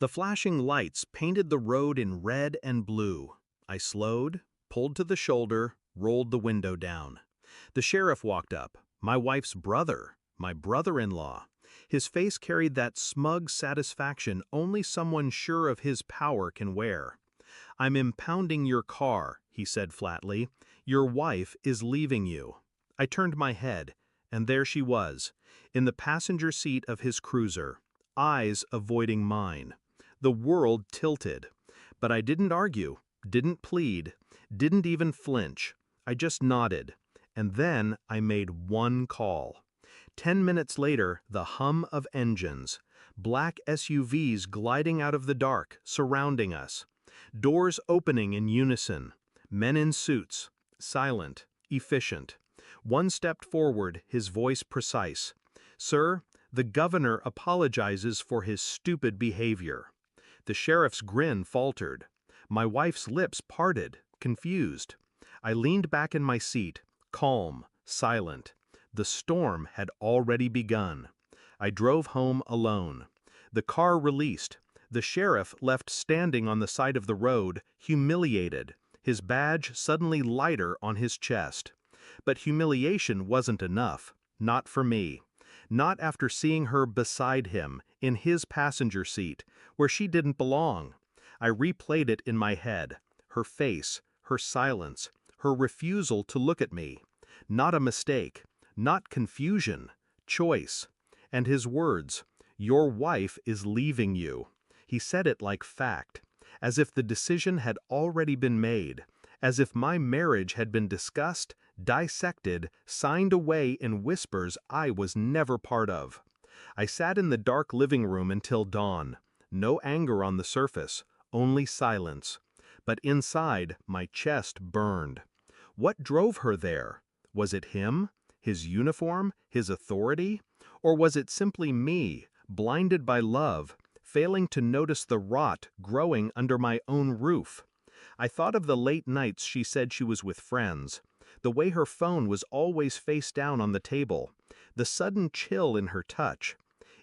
The flashing lights painted the road in red and blue. I slowed, pulled to the shoulder, rolled the window down. The sheriff walked up, my wife's brother, my brother-in-law. His face carried that smug satisfaction only someone sure of his power can wear. "I'm impounding your car," he said flatly. "Your wife is leaving you." I turned my head, and there she was, in the passenger seat of his cruiser, eyes avoiding mine. The world tilted. But I didn't argue, didn't plead, didn't even flinch. I just nodded. And then I made one call. 10 minutes later, the hum of engines. Black SUVs gliding out of the dark, surrounding us. Doors opening in unison. Men in suits. Silent. Efficient. One stepped forward, his voice precise. "Sir, the governor apologizes for his stupid behavior." The sheriff's grin faltered. My wife's lips parted, confused. I leaned back in my seat, calm, silent. The storm had already begun. I drove home alone. The car released. The sheriff left standing on the side of the road, humiliated, his badge suddenly lighter on his chest. But humiliation wasn't enough. Not for me. Not after seeing her beside him, in his passenger seat, where she didn't belong. I replayed it in my head. Her face, her silence, her refusal to look at me. Not a mistake, not confusion, choice. And his words, "Your wife is leaving you." He said it like fact, as if the decision had already been made, as if my marriage had been discussed, dissected, signed away in whispers I was never part of. I sat in the dark living room until dawn. No anger on the surface, only silence. But inside, my chest burned. What drove her there? Was it him? His uniform? His authority? Or was it simply me, blinded by love, failing to notice the rot growing under my own roof? I thought of the late nights she said she was with friends, the way her phone was always face down on the table, the sudden chill in her touch.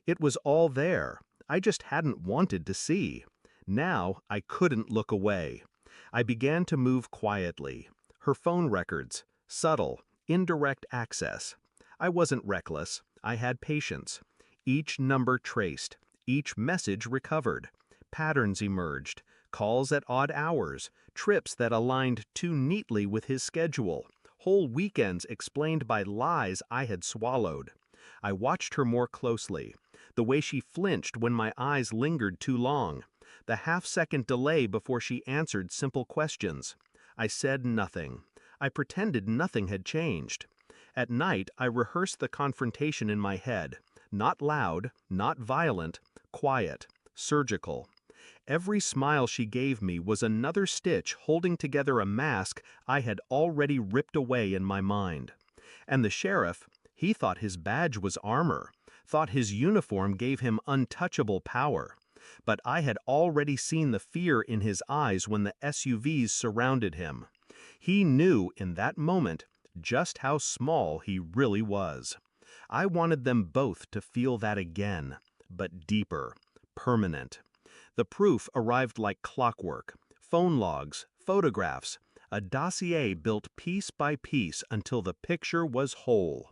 It was all there. I just hadn't wanted to see. Now I couldn't look away. I began to move quietly. Her phone records, subtle, indirect access. I wasn't reckless. I had patience. Each number traced, each message recovered. Patterns emerged, calls at odd hours, trips that aligned too neatly with his schedule, whole weekends explained by lies I had swallowed. I watched her more closely, the way she flinched when my eyes lingered too long, the half-second delay before she answered simple questions. I said nothing. I pretended nothing had changed. At night, I rehearsed the confrontation in my head, not loud, not violent, quiet, surgical. Every smile she gave me was another stitch holding together a mask I had already ripped away in my mind. And the sheriff, he thought his badge was armor, thought his uniform gave him untouchable power. But I had already seen the fear in his eyes when the SUVs surrounded him. He knew in that moment just how small he really was. I wanted them both to feel that again, but deeper, permanent. The proof arrived like clockwork, phone logs, photographs, a dossier built piece by piece until the picture was whole.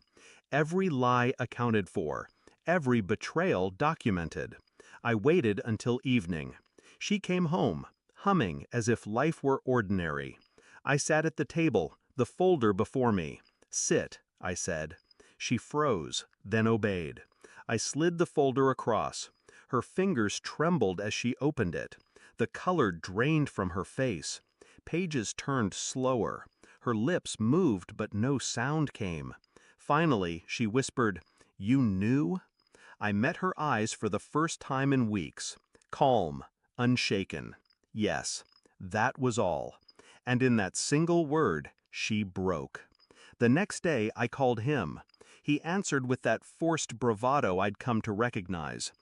Every lie accounted for, every betrayal documented. I waited until evening. She came home, humming as if life were ordinary. I sat at the table, the folder before me. "Sit," I said. She froze, then obeyed. I slid the folder across. Her fingers trembled as she opened it. The color drained from her face. Pages turned slower. Her lips moved, but no sound came. Finally, she whispered, "You knew?" I met her eyes for the first time in weeks. Calm, unshaken. Yes, that was all. And in that single word, she broke. The next day, I called him. He answered with that forced bravado I'd come to recognize.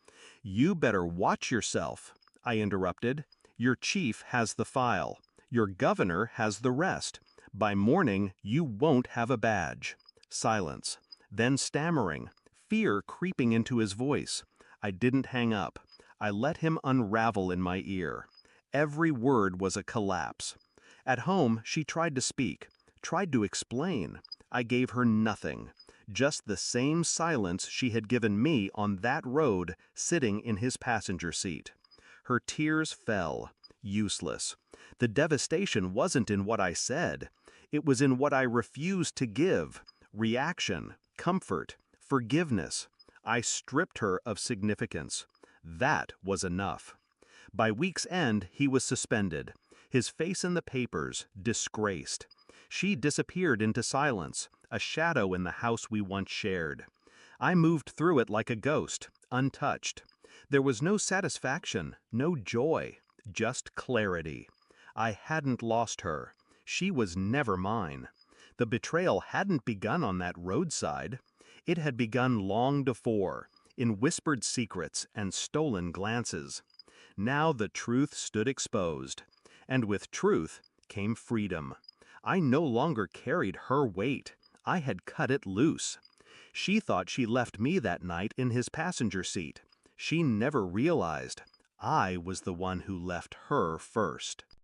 "You better watch yourself," I interrupted. "Your chief has the file. Your governor has the rest. By morning, you won't have a badge." Silence. Then stammering, fear creeping into his voice. I didn't hang up. I let him unravel in my ear. Every word was a collapse. At home, she tried to speak, tried to explain. I gave her nothing, just the same silence she had given me on that road, sitting in his passenger seat. Her tears fell, useless. The devastation wasn't in what I said. It was in what I refused to give: reaction, comfort, forgiveness. I stripped her of significance. That was enough. By week's end, he was suspended, his face in the papers, disgraced. She disappeared into silence, a shadow in the house we once shared. I moved through it like a ghost, untouched. There was no satisfaction, no joy, just clarity. I hadn't lost her. She was never mine. The betrayal hadn't begun on that roadside. It had begun long before, in whispered secrets and stolen glances. Now the truth stood exposed, and with truth came freedom. I no longer carried her weight. I had cut it loose. She thought she left me that night in his passenger seat. She never realized I was the one who left her first.